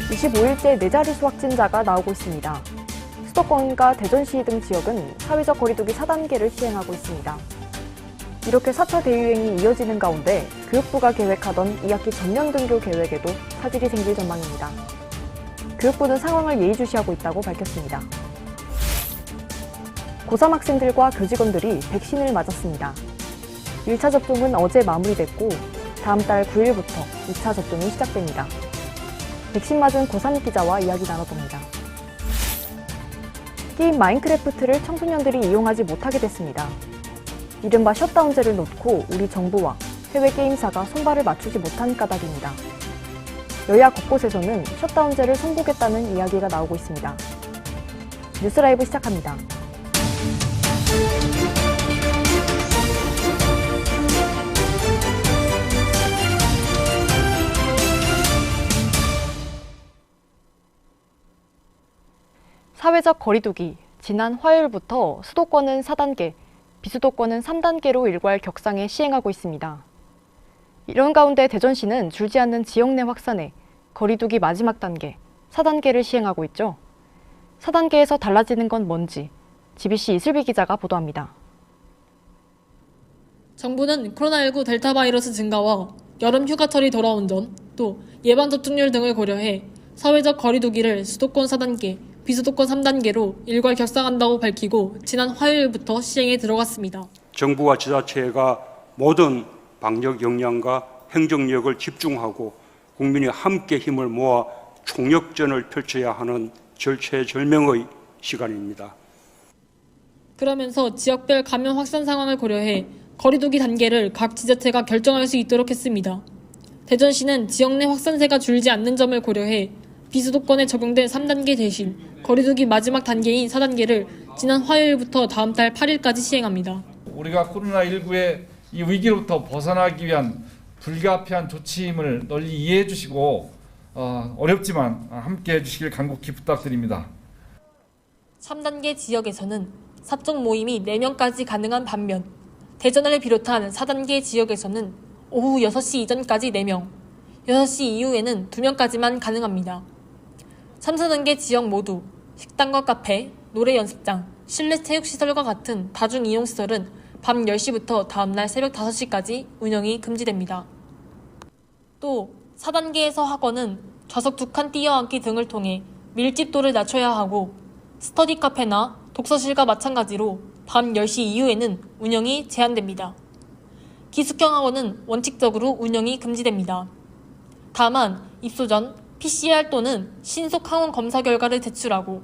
25일째 4자릿수 확진자가 나오고 있습니다. 수도권과 대전시 등 지역은 사회적 거리두기 4단계를 시행하고 있습니다. 이렇게 4차 대유행이 이어지는 가운데 교육부가 계획하던 2학기 전면 등교 계획에도 차질이 생길 전망입니다. 교육부는 상황을 예의주시하고 있다고 밝혔습니다. 고3 학생들과 교직원들이 백신을 맞았습니다. 1차 접종은 어제 마무리됐고 다음 달 9일부터 2차 접종이 시작됩니다. 백신 맞은 고3 기자와 이야기 나눠봅니다. 게임 마인크래프트를 청소년들이 이용하지 못하게 됐습니다. 이른바 셧다운제를 놓고 우리 정부와 해외 게임사가 손발을 맞추지 못한 까닭입니다. 여야 곳곳에서는 셧다운제를 선고했다는 이야기가 나오고 있습니다. 뉴스라이브 시작합니다. 사회적 거리두기, 지난 화요일부터 수도권은 4단계, 비수도권은 3단계로 일괄 격상해 시행하고 있습니다. 이런 가운데 대전시는 줄지 않는 지역 내 확산에 거리두기 마지막 단계, 4단계를 시행하고 있죠. 4단계에서 달라지는 건 뭔지 GBC 이슬비 기자가 보도합니다. 정부는 코로나19 델타 바이러스 증가와 여름 휴가철이 돌아온 점, 또 예방 접종률 등을 고려해 사회적 거리두기를 수도권 4단계, 비수도권 3단계로 일괄 격상한다고 밝히고 지난 화요일부터 시행에 들어갔습니다. 정부와 지자체가 모든 방역 역량과 행정력을 집중하고 국민이 함께 힘을 모아 총력전을 펼쳐야 하는 절체절명의 시간입니다. 그러면서 지역별 감염 확산 상황을 고려해 거리두기 단계를 각 지자체가 결정할 수 있도록 했습니다. 대전시는 지역 내 확산세가 줄지 않는 점을 고려해 비수도권에 적용된 3단계 대신 거리두기 마지막 단계인 4단계를 지난 화요일부터 다음 달 8일까지 시행합니다. 우리가 코로나19의 이 위기로부터 벗어나기 위한 불가피한 조치임을 널리 이해해 주시고 어렵지만 함께 해주시길 간곡히 부탁드립니다. 3단계 지역에서는 사적 모임이 4명까지 가능한 반면 대전을 비롯한 4단계 지역에서는 오후 6시 이전까지 4명, 6시 이후에는 2명까지만 가능합니다. 3, 4단계 지역 모두 식당과 카페, 노래 연습장, 실내 체육시설과 같은 다중이용시설은 밤 10시부터 다음날 새벽 5시까지 운영이 금지됩니다. 또 4단계에서 학원은 좌석 2칸 띄어앉기 등을 통해 밀집도를 낮춰야 하고 스터디 카페나 독서실과 마찬가지로 밤 10시 이후에는 운영이 제한됩니다. 기숙형 학원은 원칙적으로 운영이 금지됩니다. 다만 입소 전 PCR 또는 신속 항원 검사 결과를 제출하고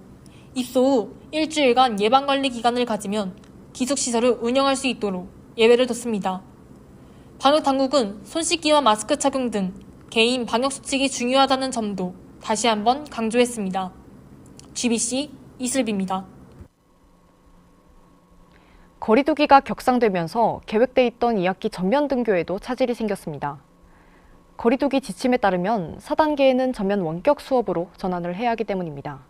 입소 후 일주일간 예방관리 기간을 가지면 기숙시설을 운영할 수 있도록 예외를 뒀습니다. 방역당국은 손 씻기와 마스크 착용 등 개인 방역수칙이 중요하다는 점도 다시 한번 강조했습니다. GBC 이슬비입니다. 거리두기가 격상되면서 계획돼 있던 2학기 전면 등교에도 차질이 생겼습니다. 거리두기 지침에 따르면 4단계에는 전면 원격 수업으로 전환을 해야 하기 때문입니다.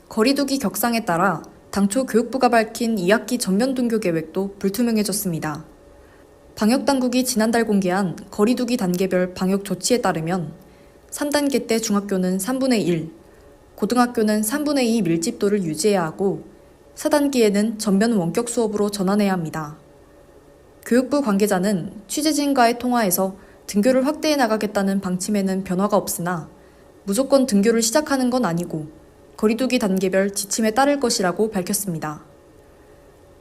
거리두기 격상에 따라 당초 교육부가 밝힌 2학기 전면 등교 계획도 불투명해졌습니다. 방역당국이 지난달 공개한 거리두기 단계별 방역 조치에 따르면 3단계 때 중학교는 3분의 1, 고등학교는 3분의 2 밀집도를 유지해야 하고 4단계에는 전면 원격 수업으로 전환해야 합니다. 교육부 관계자는 취재진과의 통화에서 등교를 확대해 나가겠다는 방침에는 변화가 없으나 무조건 등교를 시작하는 건 아니고 거리두기 단계별 지침에 따를 것이라고 밝혔습니다.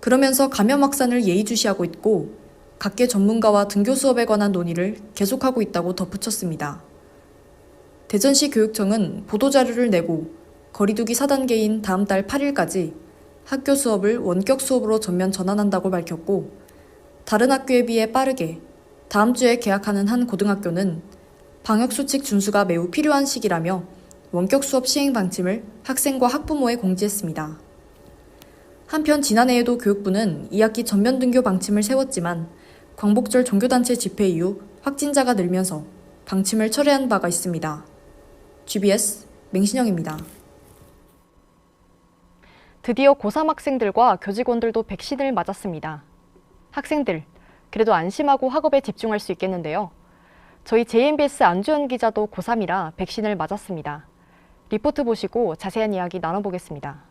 그러면서 감염 확산을 예의주시하고 있고 각계 전문가와 등교 수업에 관한 논의를 계속하고 있다고 덧붙였습니다. 대전시 교육청은 보도자료를 내고 거리두기 4단계인 다음 달 8일까지 학교 수업을 원격 수업으로 전면 전환한다고 밝혔고 다른 학교에 비해 빠르게 다음 주에 개학하는 한 고등학교는 방역수칙 준수가 매우 필요한 시기라며 원격 수업 시행 방침을 학생과 학부모에 공지했습니다. 한편 지난해에도 교육부는 2학기 전면 등교 방침을 세웠지만 광복절 종교단체 집회 이후 확진자가 늘면서 방침을 철회한 바가 있습니다. GBS 맹신영입니다. 드디어 고3 학생들과 교직원들도 백신을 맞았습니다. 학생들, 그래도 안심하고 학업에 집중할 수 있겠는데요. 저희 JMBS 안주현 기자도 고3이라 백신을 맞았습니다. 리포트 보시고 자세한 이야기 나눠보겠습니다.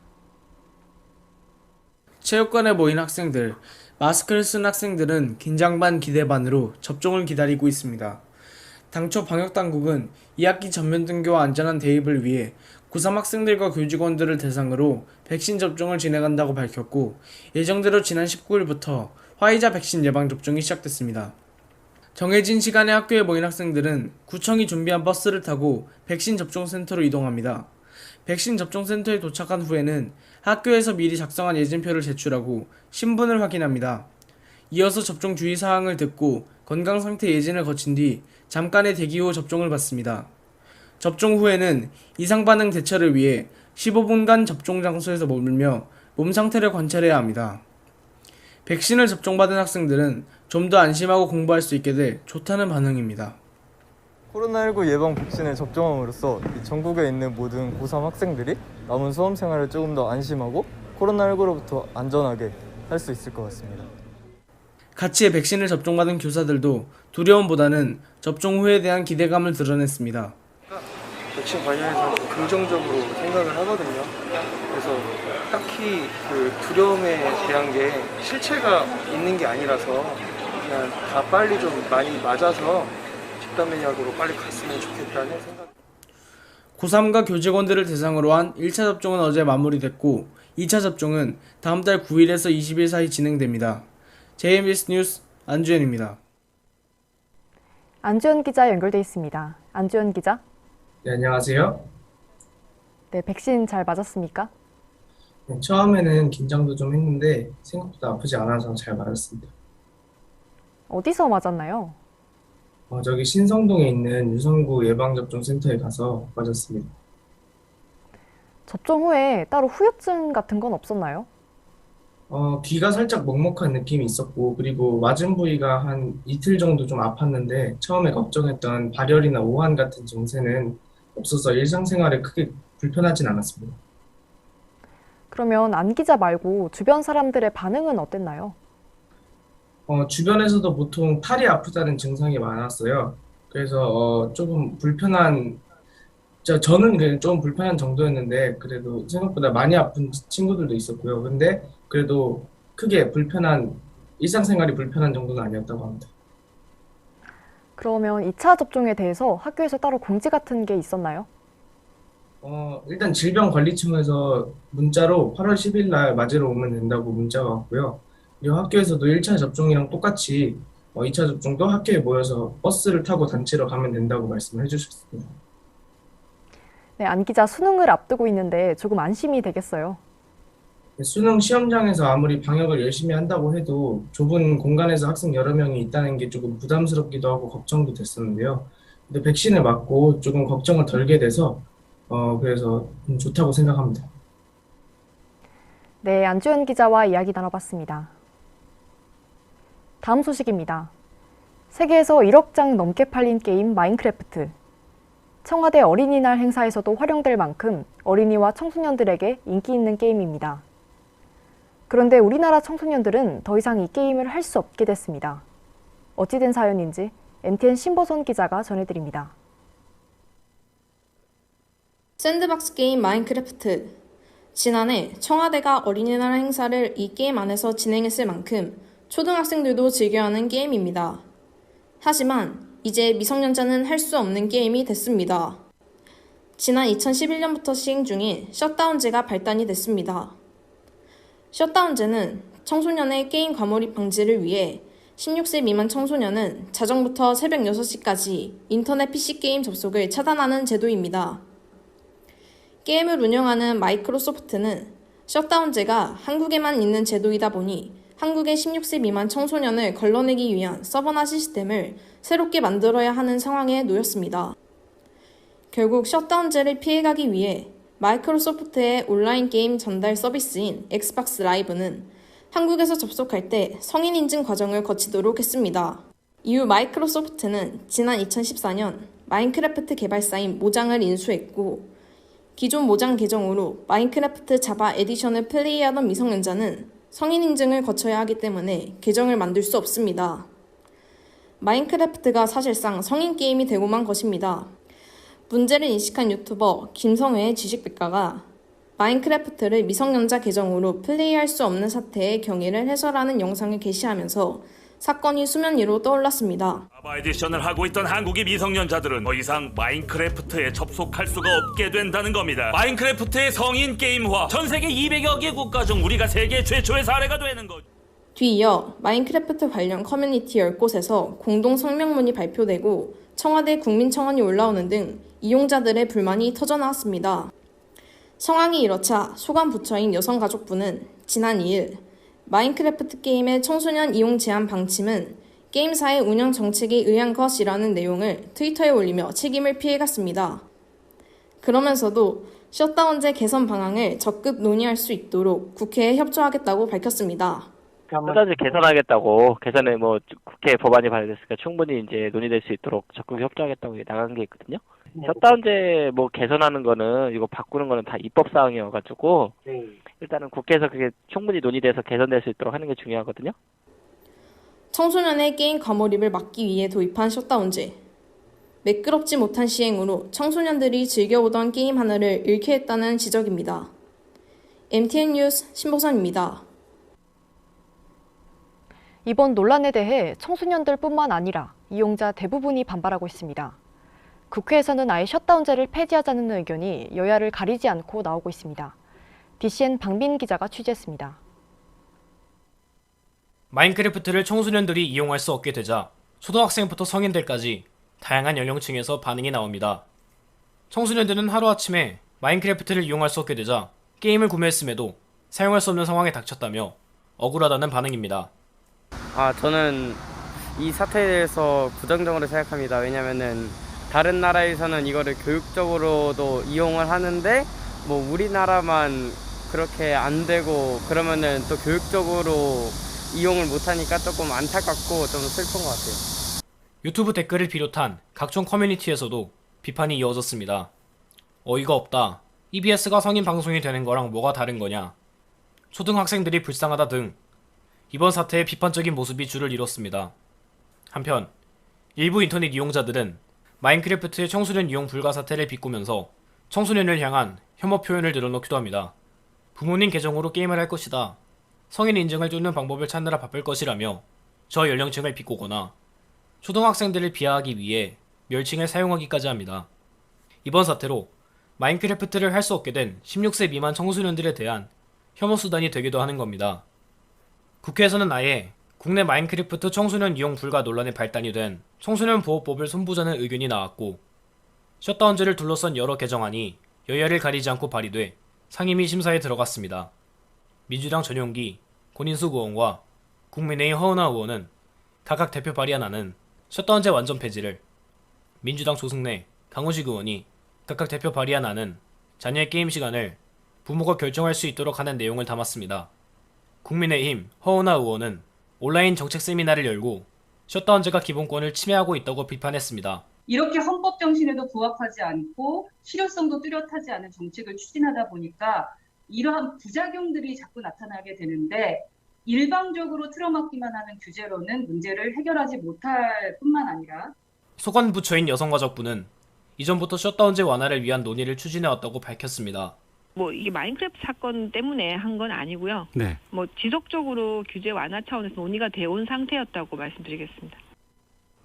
체육관에 모인 학생들, 마스크를 쓴 학생들은 긴장 반 기대 반으로 접종을 기다리고 있습니다. 당초 방역당국은 2학기 전면 등교와 안전한 대입을 위해 고3 학생들과 교직원들을 대상으로 백신 접종을 진행한다고 밝혔고, 예정대로 지난 19일부터 화이자 백신 예방접종이 시작됐습니다. 정해진 시간에 학교에 모인 학생들은 구청이 준비한 버스를 타고 백신 접종센터로 이동합니다. 백신 접종센터에 도착한 후에는 학교에서 미리 작성한 예진표를 제출하고 신분을 확인합니다. 이어서 접종 주의사항을 듣고 건강상태 예진을 거친 뒤 잠깐의 대기 후 접종을 받습니다. 접종 후에는 이상반응 대처를 위해 15분간 접종 장소에서 머물며 몸 상태를 관찰해야 합니다. 백신을 접종받은 학생들은 좀 더 안심하고 공부할 수 있게 돼 좋다는 반응입니다. 코로나19 예방 백신을 접종함으로써 전국에 있는 모든 고3 학생들이 남은 수험 생활을 조금 더 안심하고 코로나19로부터 안전하게 할 수 있을 것 같습니다. 같이 백신을 접종받은 교사들도 두려움보다는 접종 후에 대한 기대감을 드러냈습니다. 백신 관련해서 긍정적으로 생각을 하거든요. 그래서 딱히 그 두려움에 대한 게 실체가 있는 게 아니라서 그냥 다 빨리 좀 많이 맞아서 집단 면역으로 빨리 갔으면 좋겠다는 생각. 고3과 교직원들을 대상으로 한 1차 접종은 어제 마무리됐고 2차 접종은 다음 달 9일에서 20일 사이 진행됩니다. JMBS 뉴스 안주현입니다. 안주현 기자 연결돼 있습니다. 안주현 기자. 네, 안녕하세요. 네, 백신 잘 맞았습니까? 네, 처음에는 긴장도 좀 했는데 생각보다 아프지 않아서 잘 맞았습니다. 어디서 맞았나요? 저기 신성동에 있는 유성구 예방접종센터에 가서 맞았습니다. 접종 후에 따로 후유증 같은 건 없었나요? 귀가 살짝 먹먹한 느낌이 있었고, 그리고 맞은 부위가 한 이틀 정도 좀 아팠는데 처음에 걱정했던 발열이나 오한 같은 증세는 없어서 일상생활에 크게 불편하진 않았습니다. 그러면 안 기자 말고 주변 사람들의 반응은 어땠나요? 주변에서도 보통 팔이 아프다는 증상이 많았어요. 그래서 조금 저는 그냥 좀 불편한 정도였는데 그래도 생각보다 많이 아픈 친구들도 있었고요. 근데 그래도 크게 일상생활이 불편한 정도는 아니었다고 합니다. 그러면 2차 접종에 대해서 학교에서 따로 공지 같은 게 있었나요? 일단 질병관리청에서 문자로 8월 10일 날 맞으러 오면 된다고 문자가 왔고요. 그리고 학교에서도 1차 접종이랑 똑같이 2차 접종도 학교에 모여서 버스를 타고 단체로 가면 된다고 말씀을 해주셨습니다. 네, 안 기자 수능을 앞두고 있는데 조금 안심이 되겠어요. 수능 시험장에서 아무리 방역을 열심히 한다고 해도 좁은 공간에서 학생 여러 명이 있다는 게 조금 부담스럽기도 하고 걱정도 됐었는데요. 근데 백신을 맞고 조금 걱정을 덜게 돼서 그래서 좋다고 생각합니다. 네, 안주현 기자와 이야기 나눠봤습니다. 다음 소식입니다. 세계에서 1억 장 넘게 팔린 게임 마인크래프트. 청와대 어린이날 행사에서도 활용될 만큼 어린이와 청소년들에게 인기 있는 게임입니다. 그런데 우리나라 청소년들은 더 이상 이 게임을 할 수 없게 됐습니다. 어찌된 사연인지 MTN 신보선 기자가 전해드립니다. 샌드박스 게임 마인크래프트. 지난해 청와대가 어린이날 행사를 이 게임 안에서 진행했을 만큼 초등학생들도 즐겨하는 게임입니다. 하지만 이제 미성년자는 할 수 없는 게임이 됐습니다. 지난 2011년부터 시행 중인 셧다운제가 발단이 됐습니다. 셧다운제는 청소년의 게임 과몰입 방지를 위해 16세 미만 청소년은 자정부터 새벽 6시까지 인터넷 PC 게임 접속을 차단하는 제도입니다. 게임을 운영하는 마이크로소프트는 셧다운제가 한국에만 있는 제도이다 보니 한국의 16세 미만 청소년을 걸러내기 위한 서버나 시스템을 새롭게 만들어야 하는 상황에 놓였습니다. 결국 셧다운제를 피해가기 위해 마이크로소프트의 온라인 게임 전달 서비스인 엑스박스 라이브는 한국에서 접속할 때 성인 인증 과정을 거치도록 했습니다. 이후 마이크로소프트는 지난 2014년 마인크래프트 개발사인 모장을 인수했고, 기존 모장 계정으로 마인크래프트 자바 에디션을 플레이하던 미성년자는 성인 인증을 거쳐야 하기 때문에 계정을 만들 수 없습니다. 마인크래프트가 사실상 성인 게임이 되고만 것입니다. 문제를 인식한 유튜버 김성회의 지식백과가 마인크래프트를 미성년자 계정으로 플레이할 수 없는 사태의 경위를 해설하는 영상을 게시하면서 사건이 수면 위로 떠올랐습니다. 아바 에디션을 하고 있던 한국의 미성년자들은 더 이상 마인크래프트에 접속할 수가 없게 된다는 겁니다. 마인크래프트의 성인 게임화, 전 세계 200여 개 국가 중 우리가 세계 최초의 사례가 되는 거죠. 뒤이어 마인크래프트 관련 커뮤니티 10곳에서 공동 성명문이 발표되고 청와대 국민청원이 올라오는 등 이용자들의 불만이 터져나왔습니다. 상황이 이렇자 소관부처인 여성가족부는 지난 2일 마인크래프트 게임의 청소년 이용 제한 방침은 게임사의 운영 정책에 의한 것이라는 내용을 트위터에 올리며 책임을 피해갔습니다. 그러면서도 셧다운제 개선 방안을 적극 논의할 수 있도록 국회에 협조하겠다고 밝혔습니다. 셧다운제 개선하겠다고 개선에 국회 법안이 발의됐으니까 충분히 이제 논의될 수 있도록 적극 협조하겠다고 나간 게 있거든요. 셧다운제 개선하는 거는 이거 바꾸는 거는 다 입법 사항이어가지고 일단은 국회에서 그게 충분히 논의돼서 개선될 수 있도록 하는 게 중요하거든요. 청소년의 게임 과몰입을 막기 위해 도입한 셧다운제. 매끄럽지 못한 시행으로 청소년들이 즐겨오던 게임 하나를 잃게 했다는 지적입니다. MTN 뉴스 신보선입니다. 이번 논란에 대해 청소년들뿐만 아니라 이용자 대부분이 반발하고 있습니다. 국회에서는 아예 셧다운제를 폐지하자는 의견이 여야를 가리지 않고 나오고 있습니다. DCN 박민 기자가 취재했습니다. 마인크래프트를 청소년들이 이용할 수 없게 되자 초등학생부터 성인들까지 다양한 연령층에서 반응이 나옵니다. 청소년들은 하루아침에 마인크래프트를 이용할 수 없게 되자 게임을 구매했음에도 사용할 수 없는 상황에 닥쳤다며 억울하다는 반응입니다. 저는 이 사태에 대해서 부정적으로 생각합니다. 왜냐면은 다른 나라에서는 이거를 교육적으로도 이용을 하는데 우리나라만 그렇게 안 되고 그러면은 또 교육적으로 이용을 못하니까 조금 안타깝고 좀 슬픈 것 같아요. 유튜브 댓글을 비롯한 각종 커뮤니티에서도 비판이 이어졌습니다. 어이가 없다. EBS가 성인 방송이 되는 거랑 뭐가 다른 거냐. 초등학생들이 불쌍하다 등 이번 사태의 비판적인 모습이 줄을 이뤘습니다. 한편 일부 인터넷 이용자들은 마인크래프트의 청소년 이용 불가 사태를 비꼬면서 청소년을 향한 혐오 표현을 늘어놓기도 합니다. 부모님 계정으로 게임을 할 것이다. 성인 인증을 뚫는 방법을 찾느라 바쁠 것이라며 저 연령층을 비꼬거나 초등학생들을 비하하기 위해 멸칭을 사용하기까지 합니다. 이번 사태로 마인크래프트를 할 수 없게 된 16세 미만 청소년들에 대한 혐오 수단이 되기도 하는 겁니다. 국회에서는 아예 국내 마인크래프트 청소년 이용 불가 논란의 발단이 된 청소년 보호법을 손보자는 의견이 나왔고 셧다운제를 둘러싼 여러 개정안이 여야를 가리지 않고 발의돼 상임위 심사에 들어갔습니다. 민주당 전용기, 권인숙 의원과 국민의힘 허은하 의원은 각각 대표 발의안하는 셧다운제 완전 폐지를, 민주당 조승래, 강훈식 의원이 각각 대표 발의안하는 자녀의 게임 시간을 부모가 결정할 수 있도록 하는 내용을 담았습니다. 국민의힘 허은하 의원은 온라인 정책 세미나를 열고 셧다운제가 기본권을 침해하고 있다고 비판했습니다. 이렇게 헌법 정신에도 부합하지 않고 실효성도 뚜렷하지 않은 정책을 추진하다 보니까 이러한 부작용들이 자꾸 나타나게 되는데 일방적으로 틀어막기만 하는 규제로는 문제를 해결하지 못할 뿐만 아니라 소관부처인 여성가족부는 이전부터 셧다운제 완화를 위한 논의를 추진해왔다고 밝혔습니다. 이게 마인크래프트 사건 때문에 한 건 아니고요. 네. 지속적으로 규제 완화 차원에서 논의가 되어 온 상태였다고 말씀드리겠습니다.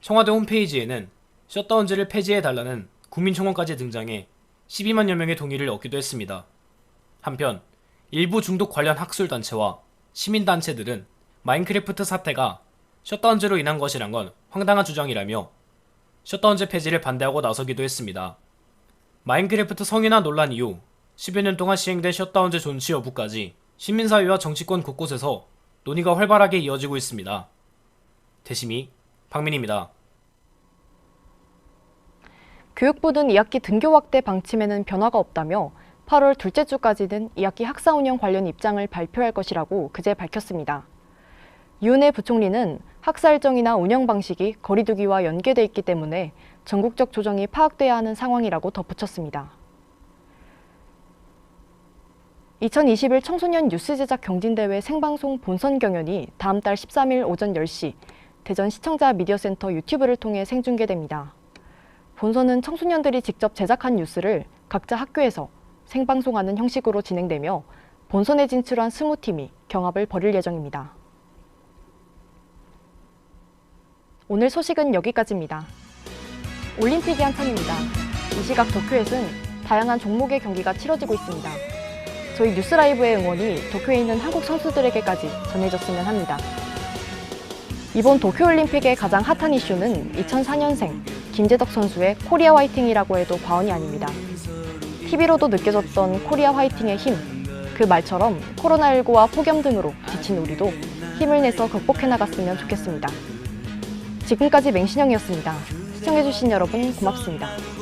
청와대 홈페이지에는 셧다운제를 폐지해달라는 국민청원까지 등장해 12만여 명의 동의를 얻기도 했습니다. 한편 일부 중독 관련 학술단체와 시민단체들은 마인크래프트 사태가 셧다운제로 인한 것이란 건 황당한 주장이라며 셧다운제 폐지를 반대하고 나서기도 했습니다. 마인크래프트 성인화 논란 이후 10여 년 동안 시행된 셧다운제 존치 여부까지 시민사회와 정치권 곳곳에서 논의가 활발하게 이어지고 있습니다. 대심이 박민입니다. 교육부는 2학기 등교 확대 방침에는 변화가 없다며 8월 둘째 주까지는 2학기 학사 운영 관련 입장을 발표할 것이라고 그제 밝혔습니다. 유은혜 부총리는 학사 일정이나 운영 방식이 거리두기와 연계돼 있기 때문에 전국적 조정이 파악돼야 하는 상황이라고 덧붙였습니다. 2021 청소년 뉴스 제작 경진대회 생방송 본선 경연이 다음 달 13일 오전 10시, 대전 시청자 미디어센터 유튜브를 통해 생중계됩니다. 본선은 청소년들이 직접 제작한 뉴스를 각자 학교에서 생방송하는 형식으로 진행되며 본선에 진출한 20팀이 경합을 벌일 예정입니다. 오늘 소식은 여기까지입니다. 올림픽이 한창입니다. 이 시각 도쿄에서는 다양한 종목의 경기가 치러지고 있습니다. 저희 뉴스라이브의 응원이 도쿄에 있는 한국 선수들에게까지 전해졌으면 합니다. 이번 도쿄올림픽의 가장 핫한 이슈는 2004년생 김재덕 선수의 코리아 화이팅이라고 해도 과언이 아닙니다. TV로도 느껴졌던 코리아 화이팅의 힘, 그 말처럼 코로나19와 폭염 등으로 지친 우리도 힘을 내서 극복해 나갔으면 좋겠습니다. 지금까지 맹신영이었습니다. 시청해주신 여러분 고맙습니다.